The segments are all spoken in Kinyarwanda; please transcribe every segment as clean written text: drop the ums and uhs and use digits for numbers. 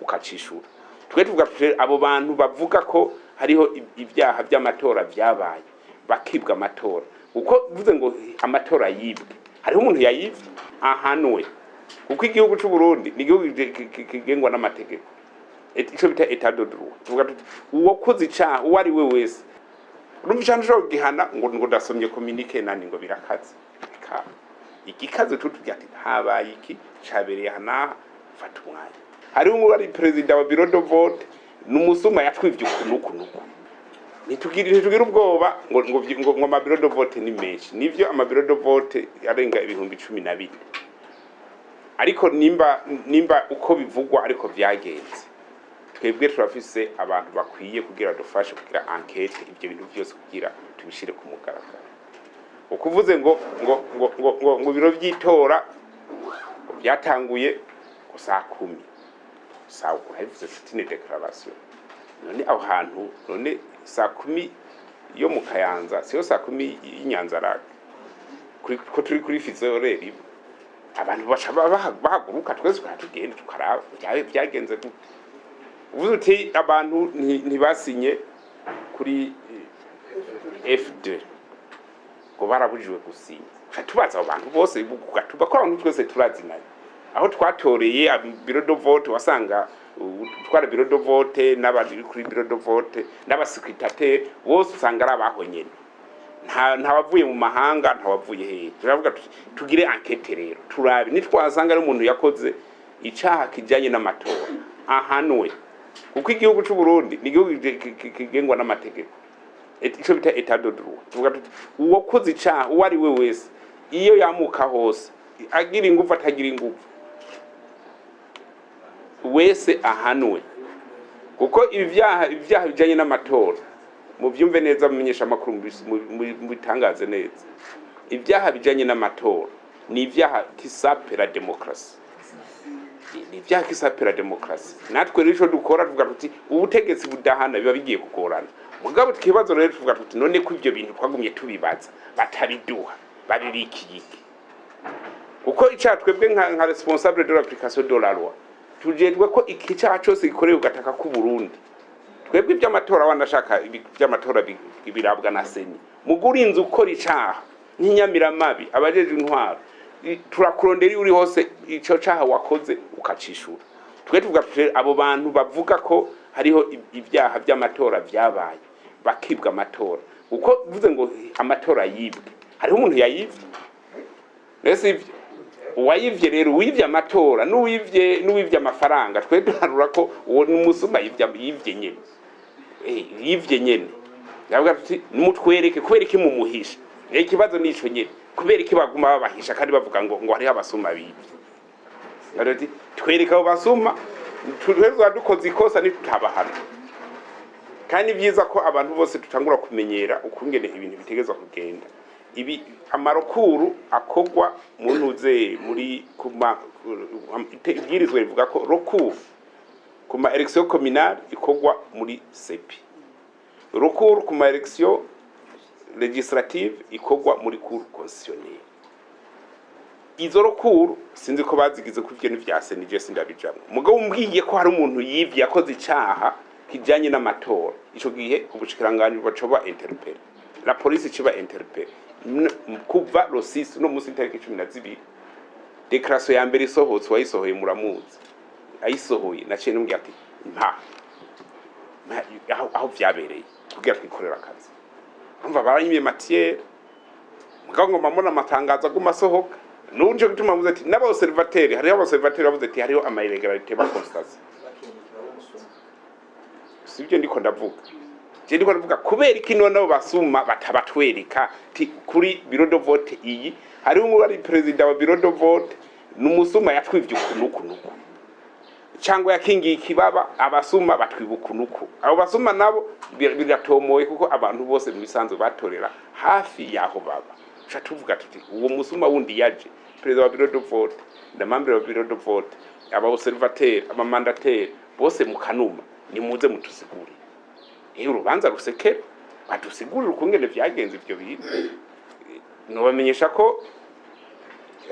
ukacishura twe tuvuga abo bantu bavuga ko hariho ibyaha by'amatora byabaye bakibwa amatora uko bivuze ngo amatora yibwe hariho umuntu yayivye ahanwe kuko igihugu cy'u Burundi ni igihugu kigengwa n'amategeko ico bita etat de droit tuvuga tuti uwo koze icaha uwo ari we wese urumva cyane cyo gihana ngo ndasomye communique nani ngo birakaze igikaze tutugira ati habaye iki cabereye hana fata umwanya hari umwe ari president wa bureau de vote n'umusuma yatwivye kunukunuku nitugira ubwoba ngo ama bureau de vote ni menshi nivyo ama bureau de vote arenga ibihumbi 12 ariko nimba uko bivugwa ariko vyagenze twebwe turafise abantu bakwiye kugira dufashe kugira enquête ibyo bintu byose kugira tubishire ku mugaragaro ukuvuze ngo biro by'itora byatanguye saa 10 saa uhavuze sitine declaration none aho hantu none saa 10 yo mu Kayanza siyo saa 10 y'Inyanza rake ko turi kuri fizoreri abantu bahaguruka twese tugenda tukaraba byagenze uvuze uti abantu ntibasinye kuri F2 ngo barabujijwe gusinya tubaza abantu bose gatuba ko abantu twese turazinanye aho twatoreye bureau de vote wasanga twara bureau de vote n'abandi kuri bureau de vote n'abasecrétaire bose usanga ari abahonyene nta wavuye mu mahanga nta wavuye he turavuga tugire enquête rero turabe nitwasanga ari umuntu yakoze icaha kijanye n'amatora ahanwe kuko igihugu cy'u Burundi ni igihugu kigengwa n'amategeko ico bita etat de droit tuvuga tuti uwo koze icaha uwo ari we wese iyo yamuka hose agira ingufu atagira ingufu wese ahanwe kuko ibyaha bijanye n'amatora mu byumve neza mumenyesha makuru mu bitangaze neza ibyaha bijanye n'amatora ni ibyaha kisapera demokrasi ni ibyaha kisapera demokrasi natwe rero dukora tuvuga tuti ubutegetsi budahana biba bigiye kugorana mugabo tukibazo rero tuvuga tuti none ko ibyo bintu twagumye tubibaza batabiduha babibikiyike uko icaha twebwe nka responsable de l'application de la loi tujedwe ko ikicaha cyose gikorewe gataka ku Burundi twebwe iby'amatora wanashaka iby'amatora birabwa na seni mugurinze ukora icaha nk'inyamiramabi abajeje intwaro turakurondera uri hose ico caha wakoze ukacishura twe tuvuga abo bantu bavuga ko hariho ibyaha by'amatora byabaye bakibwa amatora uko bivuze ngo amatora yibwe hariho umuntu yayivye rese ivyo uwayivye rero wivye amatora n'uwivye amafaranga twe duharura ko uwo n'umusuma yivye nyene yivye nyene ndavuga tuti nimutwereke kubera iki mumuhisha ikibazo nico nyene kubera iki baguma babahisha kandi bavuga ngo hariho abasuma bivye arati twereka abo basuma tuhezwa dukoze ikosa nitutabahana kandi byiza ko abantu bose tutangura kumenyera ukungene ibintu bitegezwa kugenda ibi amarokuru akogwa muntuze muri kuma ibwirizwa rivuga ko rokuru kuma election communale ikogwa muri sepi rokuru kuma election legislative ikogwa muri cour constitutionnelle izo rokuru sinzi ko bazigize ku byo n'ivyase nije sindabijamwe mugabo umbwiye ko hari umuntu yivye yakoze icaha kijanye n'amatora ico gihe ubushikiranganje bacoba interpel la police ciba interpel kuva lo 6 no musi tariki 12 declaration ya mbere isohotse wayisohoye muramuzi ayisohoye naciye numbwiye ati aho vyabereye kugira twikorera akazi umva baranyimye matière mugabo ngo mamona amatangazo gumasohoka nuje gutuma muze ati naba observateur hariho observateur bavuze ati hariho ama irregularité ba constance sibyo ndiko ndavuga je ndiko ndavuga kubera ikino nabo basuma batabatwereka ti kuri bureau de vote iyi hari umwe ari president wa bureau de vote n'umusuma yatwivye kunukunuku cyangwa yakingiye ikibaba abasuma batwibukunuku abo basuma nabo biratomoye kuko abantu bose mu bisanzwe batorera hafi yaho baba tuvuga tuti uwo musuma wundi yaje president wa bureau de vote ndamambere wa bureau de vote aba observateur aba mandataire bose mu kanuma ni muze mutusigure urubanza rusekera badusigurira ukungene vyagenze ivyo bintu nobamenyesha ko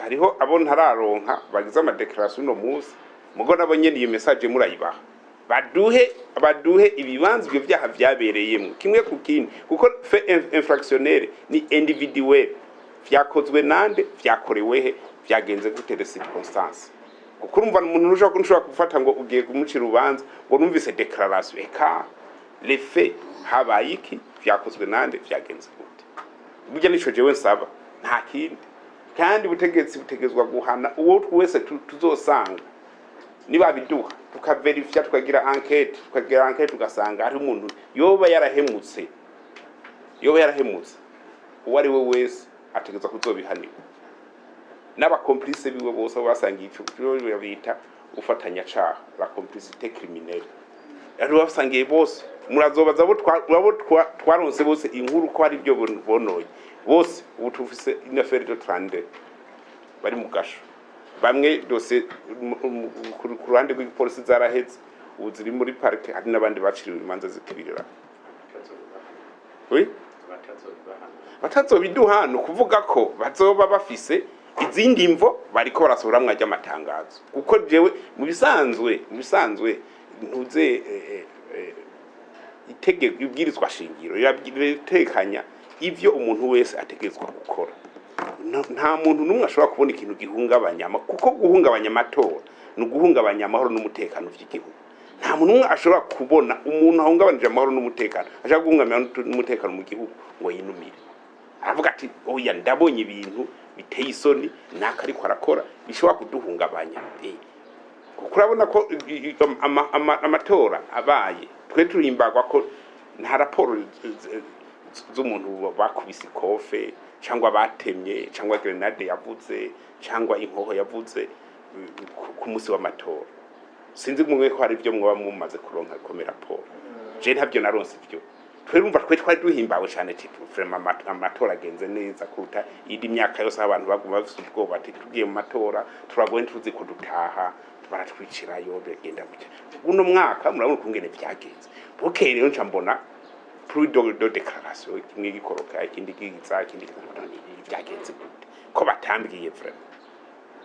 hariho abo ntararonka bagize ama declaration no muzi mugo nabo nyene iyo message murayibaha baduhe ibibanza ibyo byaha byabereyemo kimwe ku kindi kuko fait infractionnaire ni individuel vyakozwe nande vyakorewehe vyagenze gute de circonstance kuko urumva umuntu ushobora gufata ngo ugiye kumucira urubanza ngo numvise declaration eka les faits habaye iki vyakozwe nande vyagenze gute burya nico jewe nsaba nta kindi kandi butegetsi butegezwa guhana uwo wese tuzosanga niba biduha tukaverifya tukagira enquête tugasanga ari umuntu yoba yarahemutse uwo ari we wese ategeza kuzobihanirwa n'abakomplice biwe bose basangiye ico bita ufatanya caha la complicité criminelle ari basangiye bose murazobaza abo twaronse bose inkuru ko ari byo bonoye bose ubu tufise une affaire de 32 bari mu gasho bamwe dose ku ruhande rw'igipolisi zaraheze ubu ziri muri parike hari n'abandi baciriwe imanza zikibirira batazobiduha no kuvuga ko bazoba bafise izindi mvo bariko barasohoramwa ry'amatangazo kuko jewe mu bisanzwe ntuze itegeko ibwirizwa shingiro yatekanya ivyo umuntu wese ategezwa gukora nta muntu numwe ashobora kubona ikintu gihungabanya kuko guhungabanya amatora no guhungabanya amahoro n'umutekano by'igihugu nta muntu numwe ashobora kubona umuntu ahungabanije amahoro n'umutekano ashaka guhungabanya n'umutekano mu gihugu ngo yinumire aravuga ati oya ndabonye ibintu biteye isoni naka ariko arakora bishobora kuduhungabanya kuko urabona ko amatora abaye twe turimbagwa ko nta raporo z'umuntu bakubise ikofe cyangwa batemye cyangwa grenade yavuze cyangwa inkoho yavuze ku munsi w'amatora sinzi mwe ko hari byo mwaba mumaze kuronka komera raporo je ntabyo naronse ibyo twumva twari duhimbawe cyane tipo vraiment amatora agenze neza kuruta indi myaka yose abantu baguma bafite ubwoba ati tugiye mu matora turagoye tuzi ko dutaha baratwicirayo begenda gutya uno mwaka murabona kungene byagenze bukeye rero nca mbona plus de déclaration kimwe gikoroka ikindi giza ikindi byagenze gute ko batambwiye vraiment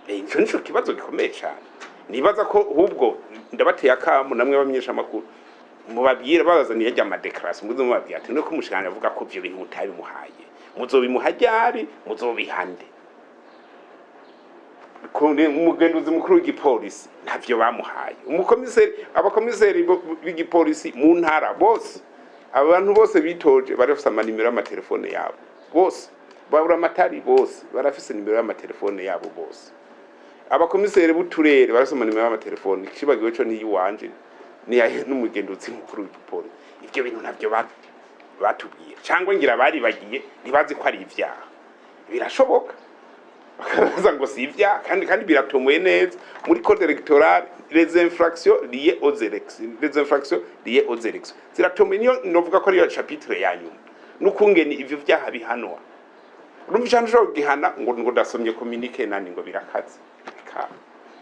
ico nico kibazo gikomeye cyane nibaza ko ahubwo ndabateye akamu namwe bamenyesha amakuru mubabwira bazaniye ajya ama déclaration muzo mubabwira ati nuko umushikana avuga ko byo bintu mutabimuhaye muzobimuhajyari muzobihande konde umugenduzi mukuru w'igipolisi ntavyo bamuhaye abakomiseri b'igipolisi mu ntara bose abantu bose bitoje barafise amanimero y'amatelefone yabo bose babura amatari bose barafise nimero y'amatelefone yabo bose abakomiseri b'uturere barafise amanimero y'amatelefone kibagiwe cyo ni yiwanje ni n'umugenduzi mukuru w'igipolisi ivyo bintu ntavyo batubwiye cyangwa ngira bari bagiye ntibazi ko ari ivyaha birashoboka bakaza ngo si ivyaha kandi biratomoye neza muri code électorale les infractions liées aux élections ziratomoye niyo novuga ko ari chapitre yanyu n'ukungeni ivyo vyaha bihanwa urumva cyane cyo gihana ngo ndasomye communique nani ngo birakaze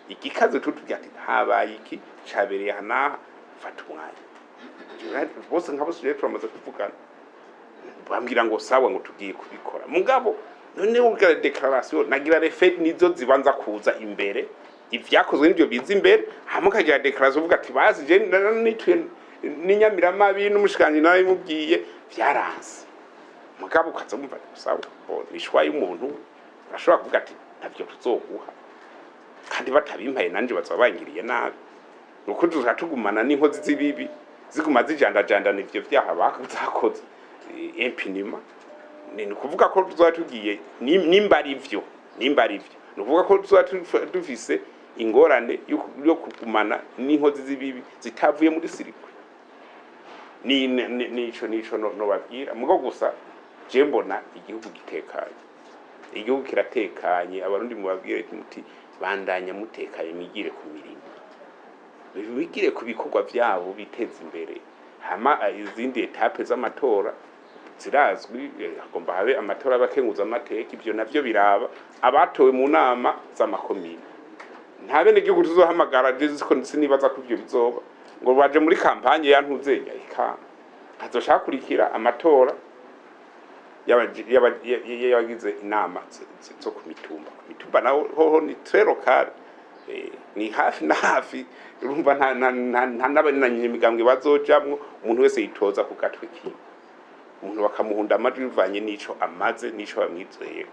igikaze tutubya ati habaye iki cabereye hana fata umwanya bose nkabo suje turamaze kuvugana bambwira ngo sawa ngo tugiye kubikora mugabo none ubwa declaration nagira refet nizo zibanza kuza imbere ivyakozwe n'ibyo biza imbere hamukagira declaration uvuga ati bazi je nitwe n'inyamirama bintu umushikanje nawe mubwiye vyaranze mugabo ukaza umva sawa nishwa y'umuntu ashobora kuvuga ati ntavyo tuzoguha kandi batabimpaye nanje bazabangiriye nabi nuko tuzatugumana n'inkozi z'ibibi ziguma zijandajandana ivyo vyaha bakoze impinima ni kuvuga ko tuzatugiye nimba ari ivyo nuvuga ko tuzatufise ingorane yo kugumana n'inkozi z'ibibi zitavuye muri sirikwe nico no babwira mugo gusa je mbona igihugu gitekanye igihugu kiratekanye abarundi mubabwire muti bandanya mutekaye migire ku mirimo bigire ku bikorwa byabo biteza imbere hama izindi etape z'amatora zirazwi agomba habe amatora abakenguza amateka ibyo navyo biraba abatowe mu nama z'amakomine nta bene gihugu tuzohamagara ko sinibaza ko ibyo bizoba ngo baje muri kampanye yantuzenya ika azoshaka amatora yabagize inama zo ku mitumba naho ho ni très local ni hafi na hafi urumva nta n'abanyanye imigambwe bazojamwo umuntu wese yitoza ku gatwe kiwe umuntu bakamuhunda amajwi bivanye n'ico amaze n'ico bamwizeye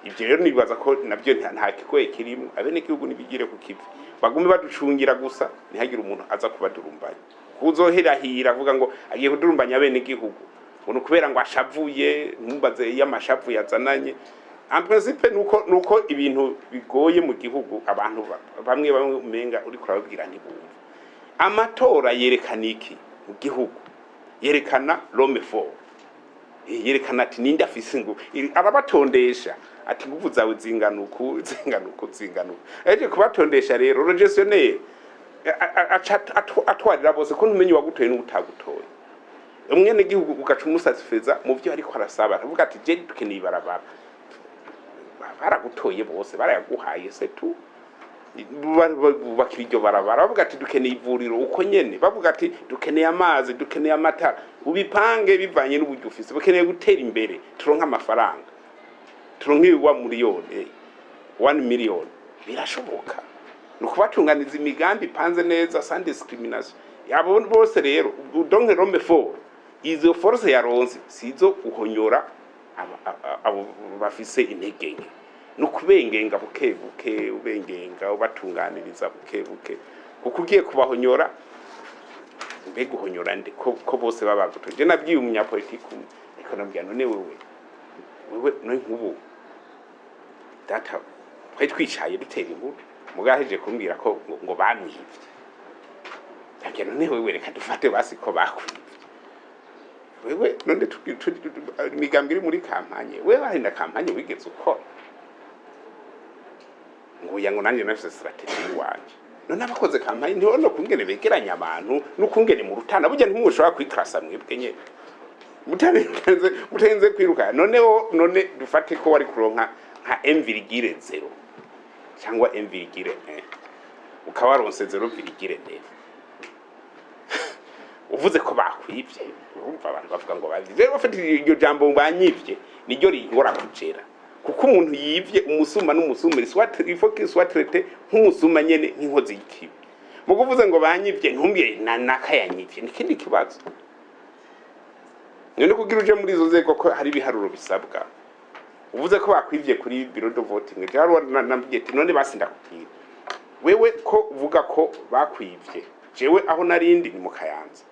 ibyo rero nibaza ko nabyo nta kigoye kirimo abene igihugu nibigire ku kivi bagume baducungira gusa ntihagire umuntu aza kubadurumbanya kuzoherahira avuga ngo agiye kudurumbanya abene igihugu umuntu kubera ngo ashavuye ntumbaze y'amashavu yazananye en principe nuko ibintu bigoye mu gihugu abantu bamwe umenga uri kurababwira ntibumva amatora yerekana iki mu gihugu yerekana l'homme fort yerekana ati ninde afise ngo arabatondesha ati nguvu zawe zinganuku eje kubatondesha rero le gestionnaire atwarira bose ko ntumenye wagutoye n'utagutoye umwene gihugu ugaca umusatisfeza mu byo ariko arasaba avuga ati je dukeneye barabara baragutoye bose barayaguhaye se tu bakira iryo barabara bavuga ati dukeneye ivuriro uko nyene bavuga ati dukeneye amazi dukeneye amatara ubipange bivanye n'uburyo ufise bakeneye gutera imbere turonka amafaranga turonka wa miliyoni 1 million birashoboka nukubatunganiza imigambi panze neza sans discrimination yabo bose rero udonke l'homme fort izo force yaronse sizo uhonyora abo bafise intege nke nukubengenga buke ubengenga ubatunganiriza buke kuko ugiye kubahonyora mbega uhonyora nde ko bose babaguto je nabwiye umunyapolitiki ariko nabwiye none wewe no nkubu data twari twicaye dutera inkuru mugaheje kumbwira ko ngo bamwivye nabwiye none wewe reka dufate basi ko bakwivye wewe none imigambi iri muri kampanye wewe arinda kampanye wigeze ukora ngo yango nanje nafise strategy wanje none abakoze kampanye ntiwono kungene begeranya abantu n'ukungene mu rutana burya ntimushobora kwikrasa mwebwe nyene mutenze kwiruka none dufate ko wari kuronka nka M,0 cyangwa M,1 ukabaronse 0,9 uvuze ko bakwivye urumva abantu bavuga ngo bavye bafite iryo jambo banyivye niryo rigora kugera kuko umuntu yivye umusuma n'umusumiri soit traité nk'umusuma nyene nk'inkozi y'ikibi mu kuvuze ngo banyivye ntumbiye nakayanyivye nikindi kibazo none kugira uje muri izo zego ko hari biharuro bisabwa uvuze ko bakwivye kuri bureau de voting cyaro nambye ati none basinda kugira wewe ko uvuga ko bakwivye jewe aho narindi ni mu Kayanza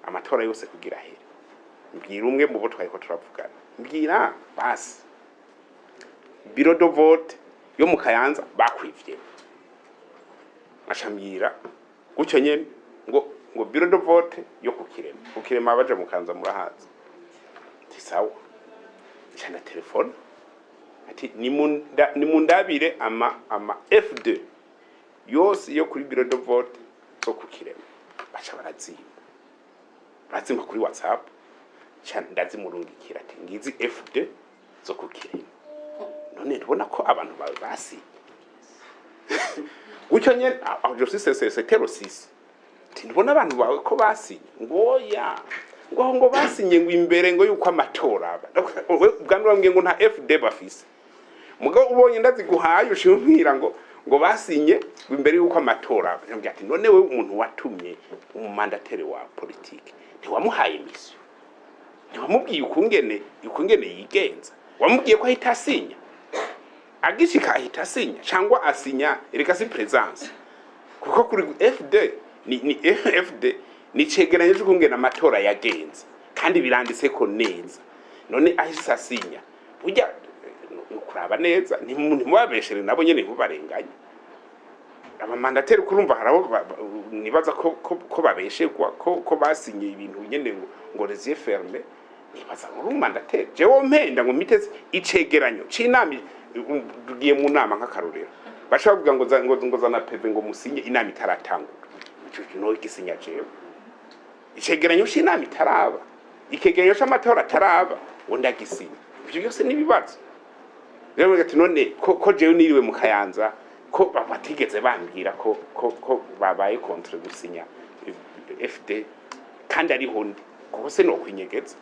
amatora yose kugira here mbwira umwe mu bo twari ko turavugana mbwira basi bureau de vote yo mu Kayanza bakwivye ashambira gucyo nyene ngo bureau de vote yo kukirema abaje mu Kanza murahaza tisawa cyana telefone ati ni mundabire ama F2 yose yo kuri bureau de vote zo kukirema bacha barazima kuri WhatsApp cyane ndazimurungikira ati ngizi F2 zo kukirema none ndabona ko abantu basi gucyo nyene aho c'est terroriste ndabona abantu bawe ko basi ngo basinye ngo imbere ngo yuko amatora ubwandu bambwiye ngo nta FD bafise mugabo ubonye ndaziguhaye ushimira ngo basinye imbere yuko amatora nambye ati none we umuntu watumye umumandateri wa politique ntiwamuhaye imisyo ntiwamubwiye ukungene yigenza wamubwiye ko ahita asinya agishika ahita asinya cyangwa asinya reka si presence kuko kuri FD ni FD ni cegeranye cy'ukungena amatora yagenze kandi biranditse ko neza none ahise asinya burya ukuraba neza ntimubabeshere nabo nyene ntimubarenganye abamandateri kurumva harabo nibaza ko babeshegwa ko basinye ibintu nyene ngo les yeux fermés nibaza ngo umandateri jewe mpenda ngo miteze icegeranyo cinami dugiye mu nama nk'akarorero bashavuga ngo zana peve ngo musinye inama itaratangura ico kino igisinya jewe icegeranyo c'inama itaraba ikegeranyo c'amatora taraba wonda gisinya ibyo byose nibibazo rero ngati none ko jewe niriwe mu Kayanza ko batigeze bambwira ko babaye contre gusinya FD kandi ari hondi kuko se no kwinyegeza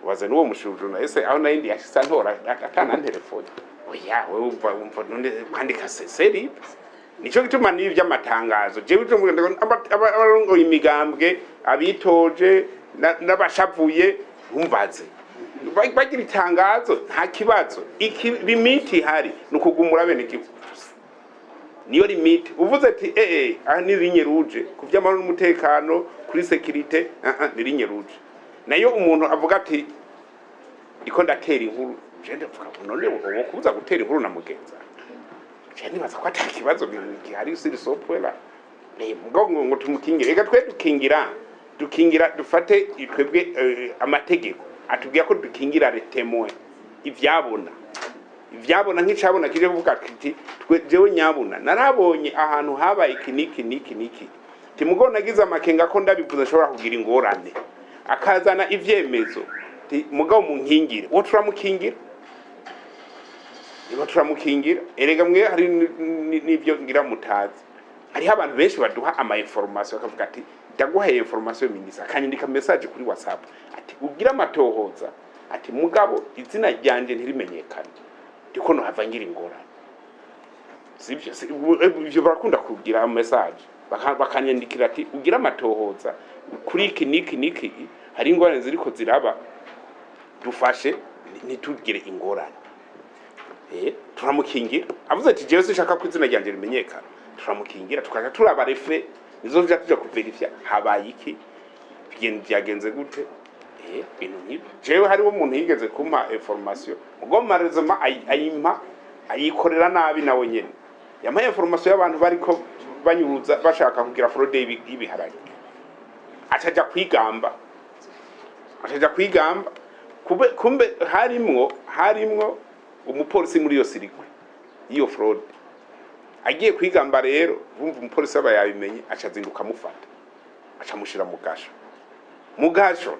waza nuwo mushujuna ese aho nayindi yashisantora atana telefone oya wewe umva none kandi kaseseri nico gituma nibi by'amatangazo jewe abarongo imigambwe abitoje n'abashavuye bumvaze bagira itangazo nta kibazo iki limiti hari nukugumura bene igihugu niyo limiti uvuze ati aha ni linye ruje kuvyamara n'umutekano kuri security ni linye ruje nayo umuntu avuga ati iko ndatera inkuru je ndavuga none uwo kuza gutera inkuru na mugenza je nibaza ko atakibazo gihari siri sopwela ngo tumukingire ega twe dukingira dufate twebwe amategeko atubwiye ko dukingira retemoe ivyabona nk'icabona kije kuvuga kiti jewe nyabona narabonye ahantu habaye niki timugo nagize amakenga ko ndabivuze nshobora kugira ingorane akazana ivyemezo mugabo mu nkingire wo turamukingira erega mwe hari nivyo ngira mutazi hariho abantu benshi baduha ama information bakavuga ati ndaguhaye information minisa kanyandika message kuri WhatsApp ati ugira amatohoza ati mugabo izina ryanje ntirimenyekane ndiko no hava ngira ingorane sivyo ivyo barakunda kugira message bakanyandikira ati ugira amatohoza kuri niki hari ingorane ziriko ziraba dufashe nitugire ingorane turamukingira avuze ati jewe sinshaka ko izina ryanje rimenyekana turamukingira tukaja turaba refe nizo tuja kuverifya habaye iki byagenze gute bintu nk'ibyo jewe hariho umuntu yigeze kumpa information ubwo marezoma ayikorera nabi nawe nyene yampaye information y'abantu bariko banyuruza bashaka kugira fraud y'ibiharage acaja kwigamba kumbe harimwo umupolisi muri yo sirikwe iyo fraud agiye kwigamba rero bumva umupolisi aba yabimenye acazinduka mufata acamushira mu gasho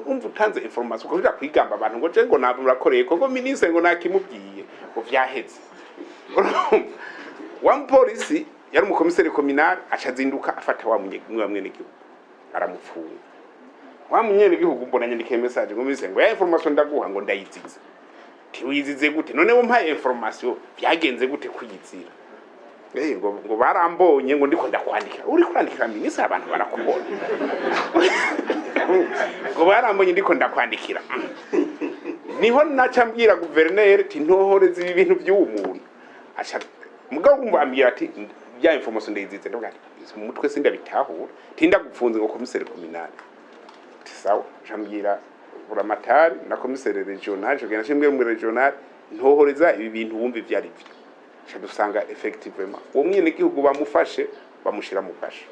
umva utanze information ko bya kwigamba abantu ngo je ngo naburakoreye ko ministre ngo nakimubwiye ngo vyaheze wa mupolisi yari umukomiseri communal acazinduka afata wa mwene gihugu aramufunga wa munyene gihugu mbona nyandike message ngo ministre ngo ya information ndaguha ngo ndayizize tiwizize gute none wo mpaye information byagenze gute kuyizira ngo barambonye ngo ndiko ndakwandikira uri kwandikira ministre abantu barakubona ngo barambonye ndiko ndakwandikira niho nacambwira guverineri ti ntohoreze ibi bintu by'umuntu acha mugabo ngambira ati bya information ndayizize ndavuga mu mutwe sindabitahura tinda gupfunze ngo komiseri communal sawa jambwira buramatari na komiseri regional je gena shimwe mu regional ntohoreza ibi bintu wumva ivyari byo dusanga effectivement uwo mwene gihugu bamufashe bamushira mu kasho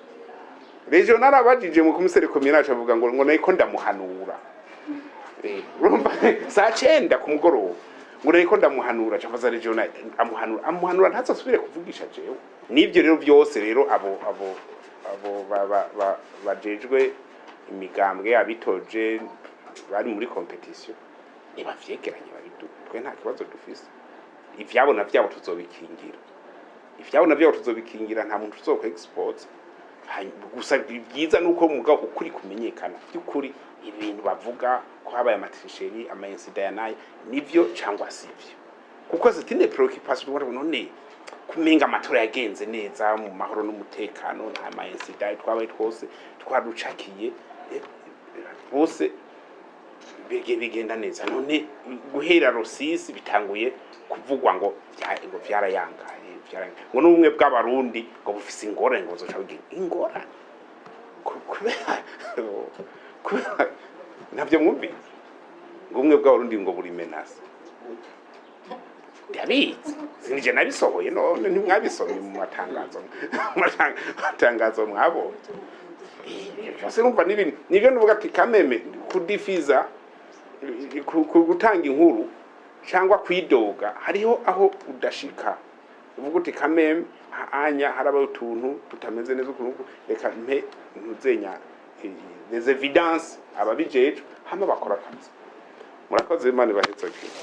regional abajije mu komiseri communal avuga ngo nayiko ndamuhanura urumva saa 9 ku mugoroba ngo nayiko ndamuhanura cafaza regional amuhanura ntazasubire kuvugisha jewe nivyo rero byose rero abo bajejwe imigambwe abitoje bari muri competition niba vyegeranye babitwe nta kibazo dufise ivyabona vyabo tuzobikingira nta muntu uzokwa export gusa byiza nuko mugabo ukuri kumenyekana byukuri ibintu bavuga ko habaye amatrisheri amaincident yanaye nivyo cyangwa sivyo kuko zitine preoccupation ngo none kumenga amatora yagenze neza mu mahoro n'umutekano nta maincident twabaye twose twaducakiye bose bigenda neza none guhera Rosisi bitanguye kuvugwa ngo vyarayangaye ngo n'ubumwe bw'abarundi ngo bufise ingorane ngo zoca bigira ingorane kubera navyo mwumvi ngo ubumwe bw'abarundi ngo buri menace ndabizi sinije nabisohoye none ntimwabisomye mu matangazo mwabo cyose numva nibyo nuvuga ati kameme kudifiza gutanga inkuru cyangwa kwidoga hariho aho udashika uvuga uti kameme anya haraba utuntu tutameze neza ukuntu reka mpe ntuzenya les evidences ababijeje hama bakora kazi murakoze Imana bahetse